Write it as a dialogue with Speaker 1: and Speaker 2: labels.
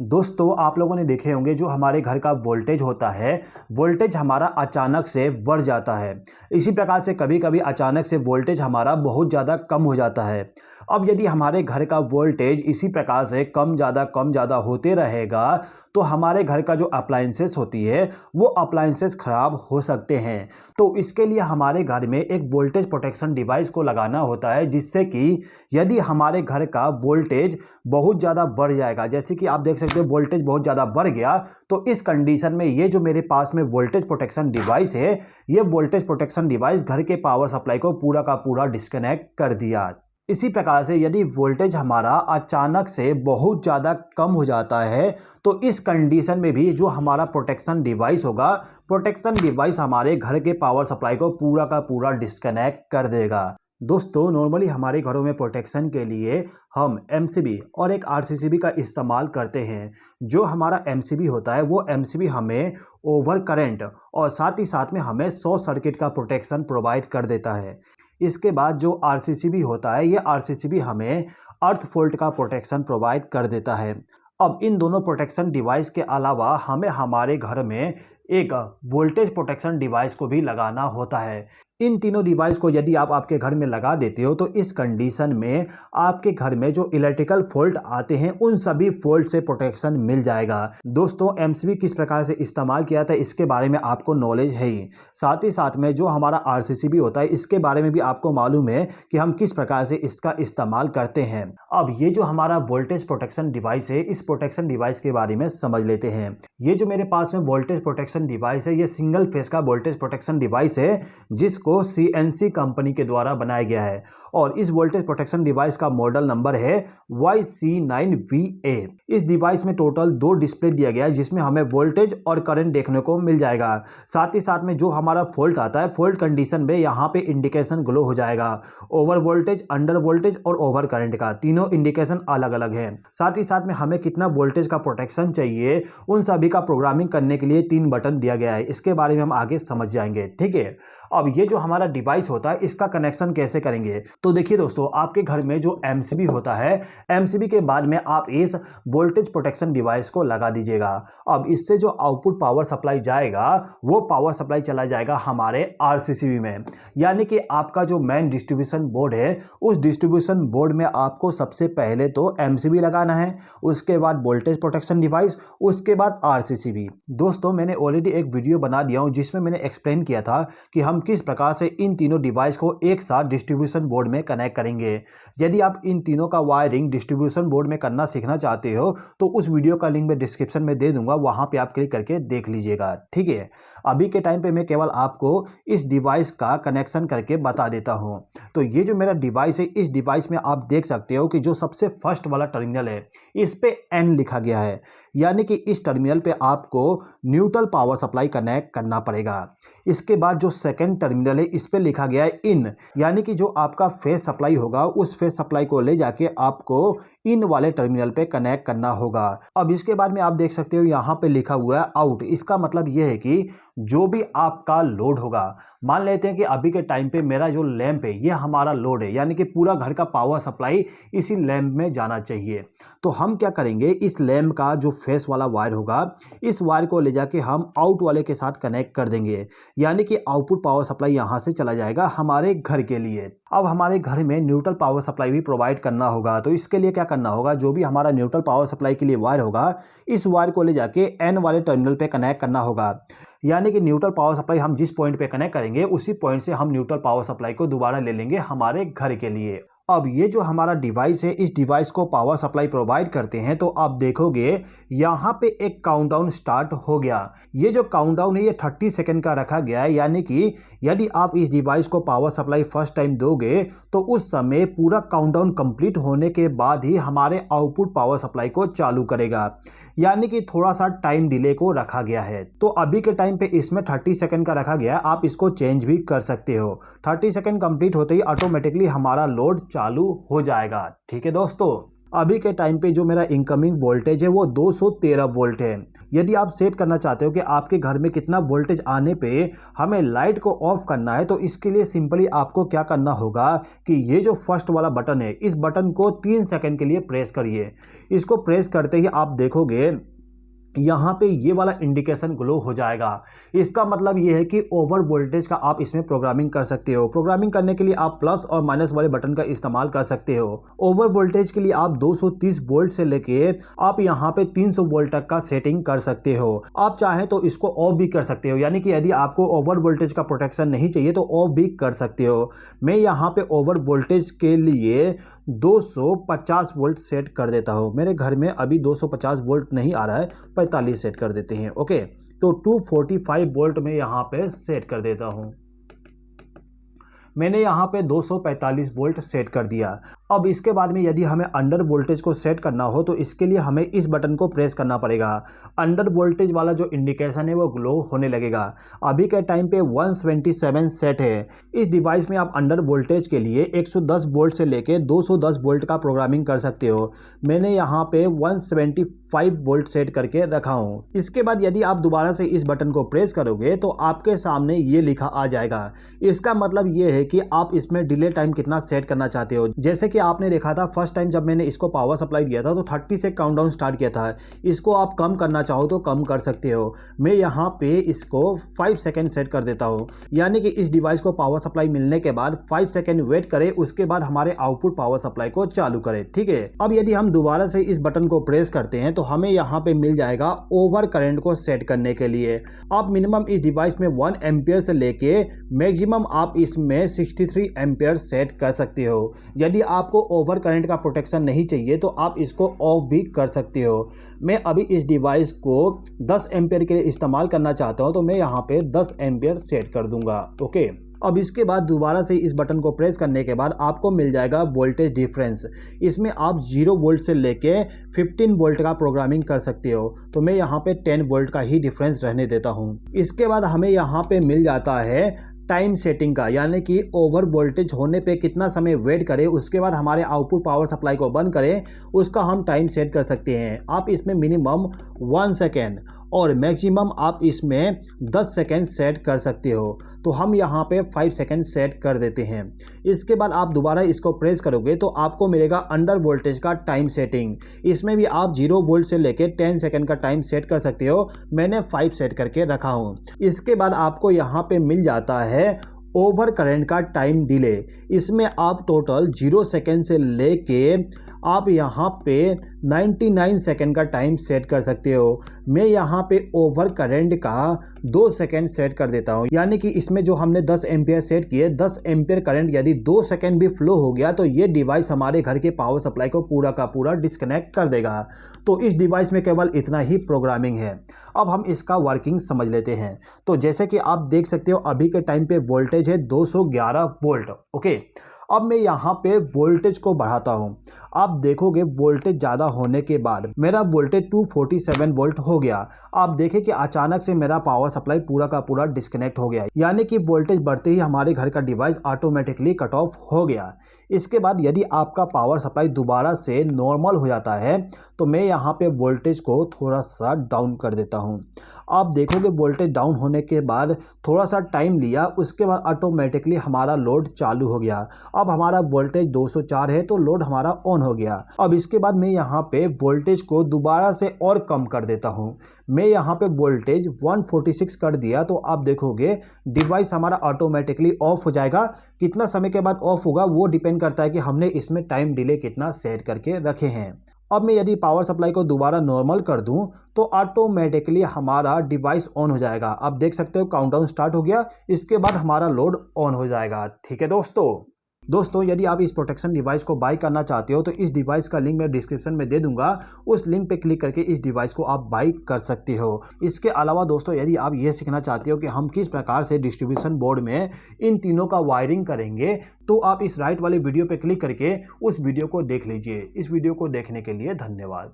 Speaker 1: दोस्तों आप लोगों ने देखे होंगे जो हमारे घर का वोल्टेज होता है, वोल्टेज हमारा अचानक से बढ़ जाता है। इसी प्रकार से कभी कभी अचानक से वोल्टेज हमारा बहुत ज़्यादा कम हो जाता है। अब यदि हमारे घर का वोल्टेज इसी प्रकार से कम ज़्यादा होते रहेगा तो हमारे घर का जो अप्लायंसेस होती है वो अप्लायंसेस ख़राब हो सकते हैं। तो इसके लिए हमारे घर में एक वोल्टेज प्रोटेक्शन डिवाइस को लगाना होता है, जिससे कि यदि हमारे घर का वोल्टेज बहुत ज़्यादा बढ़ जाएगा, जैसे कि आप देख सकते हो वोल्टेज बहुत ज़्यादा बढ़ गया, तो इस कंडीशन में ये जो मेरे पास में वोल्टेज प्रोटेक्शन डिवाइस है, ये वोल्टेज प्रोटेक्शन डिवाइस घर के पावर सप्लाई को पूरा का पूरा डिस्कनेक्ट कर दिया। इसी प्रकार से यदि वोल्टेज हमारा अचानक से बहुत ज़्यादा कम हो जाता है तो इस कंडीशन में भी जो हमारा प्रोटेक्शन डिवाइस होगा, प्रोटेक्शन डिवाइस हमारे घर के पावर सप्लाई को पूरा का पूरा डिस्कनेक्ट कर देगा। दोस्तों नॉर्मली हमारे घरों में प्रोटेक्शन के लिए हम एमसीबी और एक आरसीसीबी का इस्तेमाल करते हैं। जो हमारा एमसीबी होता है वो एमसीबी हमें ओवर करंट और साथ ही साथ में हमें शॉर्ट सर्किट का प्रोटेक्शन प्रोवाइड कर देता है। इसके बाद जो आरसीसीबी होता है, ये आरसीसीबी हमें अर्थ फॉल्ट का प्रोटेक्शन प्रोवाइड कर देता है। अब इन दोनों प्रोटेक्शन डिवाइस के अलावा हमें हमारे घर में एक वोल्टेज प्रोटेक्शन डिवाइस को भी लगाना होता है। इन तीनों डिवाइस को यदि आप आपके घर में लगा देते हो तो इस कंडीशन में आपके घर में जो इलेक्ट्रिकल फॉल्ट आते हैं उन सभी फॉल्ट से प्रोटेक्शन मिल जाएगा। दोस्तों एमसीबी किस प्रकार से इस्तेमाल किया था इसके बारे में आपको नॉलेज है ही, साथ ही साथ में जो हमारा आरसीसीबी होता है इसके बारे में भी आपको मालूम है कि हम किस प्रकार से इसका इस्तेमाल करते हैं। अब ये जो हमारा वोल्टेज प्रोटेक्शन डिवाइस है, इस प्रोटेक्शन डिवाइस के बारे में समझ लेते हैं। ये जो मेरे पास में वोल्टेज प्रोटेक्शन डिवाइस है, ये सिंगल फेस का वोल्टेज प्रोटेक्शन डिवाइस है जिसको सीएनसी कंपनी के द्वारा बनाया गया है और इस वोल्टेज प्रोटेक्शन डिवाइस का मॉडल नंबर है YC9VA। इस डिवाइस में टोटल 2 डिस्प्ले दिया गया है जिसमें हमें वोल्टेज और करंट देखने को मिल जाएगा। साथ ही साथ में जो हमारा फॉल्ट आता है, फॉल्ट कंडीशन में यहाँ पे इंडिकेशन ग्लो हो जाएगा। ओवर वोल्टेज, अंडर वोल्टेज और ओवर करंट का तीनों इंडिकेशन अलग अलग है। साथ ही साथ में हमें कितना वोल्टेज का प्रोटेक्शन चाहिए उन सभी का प्रोग्रामिंग करने के लिए 3 बटन दिया गया है। इसके बारे में हम आगे समझ जाएंगे, ठीक है। अब ये जो हमारा डिवाइस होता है इसका कनेक्शन कैसे करेंगे, तो देखिए दोस्तों आपके घर में जो एमसीबी होता है, एमसीबी के बाद में आप इस वोल्टेज प्रोटेक्शन डिवाइस को लगा दीजिएगा। अब इससे जो आउटपुट पावर सप्लाई जाएगा वो पावर सप्लाई चला जाएगा हमारे आरसीसीबी में, यानी कि आपका जो मेन डिस्ट्रीब्यूशन बोर्ड है उस डिस्ट्रीब्यूशन बोर्ड में आपको सबसे पहले तो एमसीबी लगाना है, उसके बाद वोल्टेज प्रोटेक्शन डिवाइस, उसके बाद आरसीसीबी। दोस्तों मैंने ऑलरेडी एक वीडियो बना दिया हूं जिसमें मैंने एक्सप्लेन किया था कि हम किस प्रकार से इन तीनों डिवाइस को एक साथ डिस्ट्रीब्यूशन बोर्ड में कनेक्ट करेंगे। यदि आप इन तीनों का वायरिंग डिस्ट्रीब्यूशन बोर्ड में करना सीखना चाहते हो तो उस वीडियो का लिंक मैं डिस्क्रिप्शन में दे दूंगा, वहां पे आप क्लिक करके देख लीजिएगा, ठीक है। अभी के टाइम पे मैं केवल आपको इस डिवाइस का कनेक्शन करके बता देता हूं। तो ये जो मेरा डिवाइस है, इस डिवाइस में आप देख सकते हो कि जो सबसे फर्स्ट वाला टर्मिनल है इस पे N लिखा गया है, यानी कि इस टर्मिनल पे आपको न्यूट्रल पावर सप्लाई कनेक्ट करना पड़ेगा। इसके बाद जो सेकंड टर्मिनल है इस पे लिखा गया है इन, यानी कि जो आपका फेस सप्लाई होगा उस फेस सप्लाई को ले जाके आपको इन वाले टर्मिनल पे कनेक्ट करना होगा। अब इसके बाद में आप देख सकते हो यहाँ पे लिखा हुआ है आउट। इसका मतलब यह है कि जो भी आपका लोड होगा, मान लेते हैं कि अभी के टाइम पे मेरा जो लैंप है ये हमारा लोड है, यानी कि पूरा घर का पावर सप्लाई इसी लैंप में जाना चाहिए। तो हम क्या करेंगे, इस लैंप का जो फेस वाला वायर होगा इस वायर को ले जाके हम आउट वाले के साथ कनेक्ट कर देंगे, यानी कि आउटपुट पावर सप्लाई यहां से चला जाएगा हमारे घर के लिए। अब हमारे घर में न्यूट्रल पावर सप्लाई भी प्रोवाइड करना होगा, तो इसके लिए क्या करना होगा, जो भी हमारा न्यूट्रल पावर सप्लाई के लिए वायर होगा इस वायर को ले जाके N वाले टर्मिनल पे कनेक्ट करना होगा, यानी कि न्यूट्रल पावर सप्लाई हम जिस पॉइंट पे कनेक्ट करेंगे उसी पॉइंट से हम न्यूट्रल पावर सप्लाई को दोबारा ले लेंगे हमारे घर के लिए। अब ये जो हमारा डिवाइस है, इस डिवाइस को पावर सप्लाई प्रोवाइड करते हैं तो आप देखोगे यहाँ पे एक काउंटडाउन स्टार्ट हो गया। ये जो काउंटडाउन है ये 30 सेकंड का रखा गया है, यानी कि यदि आप इस डिवाइस को पावर सप्लाई फर्स्ट टाइम दोगे तो उस समय पूरा काउंटडाउन कंप्लीट होने के बाद ही हमारे आउटपुट पावर सप्लाई को चालू करेगा, यानी कि थोड़ा सा टाइम डिले को रखा गया है। तो अभी के टाइम पे इसमें 30 सेकंड का रखा गया है, आप इसको चेंज भी कर सकते हो। 30 सेकंड कंप्लीट होते ही ऑटोमेटिकली हमारा लोड चालू हो जाएगा, ठीक है दोस्तों। अभी के टाइम पे जो मेरा इनकमिंग वोल्टेज है वो 213 वोल्ट है। यदि आप सेट करना चाहते हो कि आपके घर में कितना वोल्टेज आने पे हमें लाइट को ऑफ करना है, तो इसके लिए सिंपली आपको क्या करना होगा कि ये जो फर्स्ट वाला बटन है, इस बटन को 3 सेकंड के लिए प्रेस करिए। इसको प्रेस करते ही आप देखोगे यहाँ पे ये वाला इंडिकेशन ग्लो हो जाएगा। इसका मतलब ये है कि ओवर वोल्टेज का आप इसमें प्रोग्रामिंग कर सकते हो। प्रोग्रामिंग करने के लिए आप प्लस और माइनस वाले बटन का इस्तेमाल कर सकते हो। ओवर वोल्टेज के लिए आप 230 वोल्ट से लेके आप यहाँ पे 300 वोल्ट तक का सेटिंग कर सकते हो। आप चाहें तो इसको ऑफ भी कर सकते हो, यानी कि यदि आपको ओवर वोल्टेज का प्रोटेक्शन नहीं चाहिए तो ऑफ भी कर सकते हो। मैं यहाँ पे ओवर वोल्टेज के लिए 250 वोल्ट सेट कर देता हूँ। मेरे घर में अभी 250 वोल्ट नहीं आ रहा है, 45 सेट कर देते हैं। ओके, तो 245 वोल्ट में यहाँ पे सेट कर देता हूँ। मैंने यहाँ पे 245 वोल्ट सेट कर दिया। अब इसके बाद में यदि हमें अंडर वोल्टेज को सेट करना हो तो इसके लिए हमें इस बटन को प्रेस करना पड़ेगा। अंडर वोल्टेज वाला जो इंडिकेशन है वो ग्लो होने लगेगा। अभी के टाइम पे 127 सेट है। इस डिवाइस में आप अंडर वोल्टेज के लिए 110 वोल्ट से लेके 210 वोल्ट का प्रोग्रामिंग कर सकते हो। मैंने यहाँ पे 175 वोल्ट सेट करके रखा हूँ। इसके बाद यदि आप दोबारा से इस बटन को प्रेस करोगे तो आपके सामने ये लिखा आ जाएगा। इसका मतलब ये है कि आप इसमें डिले टाइम कितना सेट करना चाहते हो। जैसे कि आपने देखा था फर्स्ट टाइम जब मैंने इसको पावर सप्लाई दिया था तो 30 से काउंटडाउन स्टार्ट किया था। इसको आप कम करना चाहो तो कम कर सकते हो। मैं यहाँ पे इसको 5 सेकेंड सेट कर देता हूँ, यानी कि इस डिवाइस को पावर सप्लाई मिलने के बाद 5 सेकेंड वेट करे, उसके बाद हमारे आउटपुट पावर सप्लाई को चालू करे। ठीक है, अब यदि हम दोबारा से इस बटन को प्रेस करते हैं तो हमें यहाँ पे मिल जाएगा ओवर करंट को सेट करने के लिए। आप मिनिमम इस डिवाइस में 1 एम्पियर से लेके मैक्सिमम आप इसमें 63 एम्पियर सेट कर सकते हो। यदि आपको ओवर करंट का प्रोटेक्शन नहीं चाहिए तो आप इसको ऑफ भी कर सकते हो। मैं अभी इस डिवाइस को 10 एम्पियर के लिए इस्तेमाल करना चाहता हूं तो मैं यहां पे 10 एम्पियर सेट कर दूंगा। ओके, अब इसके बाद दोबारा से इस बटन को प्रेस करने के बाद आपको मिल जाएगा वोल्टेज डिफरेंस। इसमें आप 0 वोल्ट से लेके 15 वोल्ट का प्रोग्रामिंग कर सकते हो। तो मैं यहाँ पे 10 वोल्ट का ही डिफरेंस रहने देता हूँ। इसके बाद हमें यहाँ पे मिल जाता है टाइम सेटिंग का, यानी कि ओवर वोल्टेज होने पे कितना समय वेट करें, उसके बाद हमारे आउटपुट पावर सप्लाई को बंद करें, उसका हम टाइम सेट कर सकते हैं। आप इसमें मिनिमम 1 सेकेंड और मैक्सिमम आप इसमें 10 सेकेंड सेट कर सकते हो। तो हम यहाँ पे 5 सेकेंड सेट कर देते हैं। इसके बाद आप दोबारा इसको प्रेस करोगे तो आपको मिलेगा अंडर वोल्टेज का टाइम सेटिंग। इसमें भी आप 0 वोल्ट से लेके 10 सेकेंड का टाइम सेट कर सकते हो। मैंने 5 सेट करके रखा हूँ। इसके बाद आपको यहाँ पे मिल जाता है ओवर करंट का टाइम डिले। इसमें आप टोटल 0 सेकेंड से लेके आप यहाँ पे 99 सेकेंड का टाइम सेट कर सकते हो। मैं यहाँ पे ओवर करंट का 2 सेकेंड सेट कर देता हूँ, यानी कि इसमें जो हमने 10 एम्पियर सेट किए, 10 एम्पियर करंट यदि 2 सेकेंड भी फ्लो हो गया तो ये डिवाइस हमारे घर के पावर सप्लाई को पूरा का पूरा डिस्कनेक्ट कर देगा। तो इस डिवाइस में केवल इतना ही प्रोग्रामिंग है। अब हम इसका वर्किंग समझ लेते हैं। तो जैसे कि आप देख सकते हो अभी के टाइम पे वोल्टेज है 211 वोल्ट। ओके, अब मैं यहाँ पे वोल्टेज को बढ़ाता हूँ। आप देखोगे वोल्टेज ज़्यादा होने के बाद मेरा वोल्टेज 247 वोल्ट हो गया। आप देखें कि अचानक से मेरा पावर सप्लाई पूरा का पूरा डिस्कनेक्ट हो गया, यानी कि वोल्टेज बढ़ते ही हमारे घर का डिवाइस ऑटोमेटिकली कट ऑफ हो गया। इसके बाद यदि आपका पावर सप्लाई दोबारा से नॉर्मल हो जाता है तो मैं यहाँ पे वोल्टेज को थोड़ा सा डाउन कर देता हूँ। आप देखोगे वोल्टेज डाउन होने के बाद थोड़ा सा टाइम लिया, उसके बाद ऑटोमेटिकली हमारा लोड चालू हो गया। अब हमारा वोल्टेज 204 है तो लोड हमारा ऑन हो गया। अब इसके बाद मैं यहाँ पे वोल्टेज को दोबारा से और कम कर देता हूँ। मैं यहाँ पे वोल्टेज 146 कर दिया तो आप देखोगे डिवाइस हमारा ऑटोमेटिकली ऑफ हो जाएगा। कितना समय के बाद ऑफ होगा वो डिपेंड करता है कि हमने इसमें टाइम डिले कितना सेट करके रखे हैं। अब मैं यदि पावर सप्लाई को दोबारा नॉर्मल कर दूं तो ऑटोमेटिकली हमारा डिवाइस ऑन हो जाएगा। आप देख सकते हो काउंटडाउन स्टार्ट हो गया, इसके बाद हमारा लोड ऑन हो जाएगा। ठीक है दोस्तों, यदि आप इस प्रोटेक्शन डिवाइस को बाय करना चाहते हो तो इस डिवाइस का लिंक मैं डिस्क्रिप्शन में दे दूंगा। उस लिंक पे क्लिक करके इस डिवाइस को आप बाय कर सकते हो। इसके अलावा दोस्तों, यदि आप ये सीखना चाहते हो कि हम किस प्रकार से डिस्ट्रीब्यूशन बोर्ड में इन तीनों का वायरिंग करेंगे तो आप इस राइट वाले वीडियो पे क्लिक करके उस वीडियो को देख लीजिए। इस वीडियो को देखने के लिए धन्यवाद।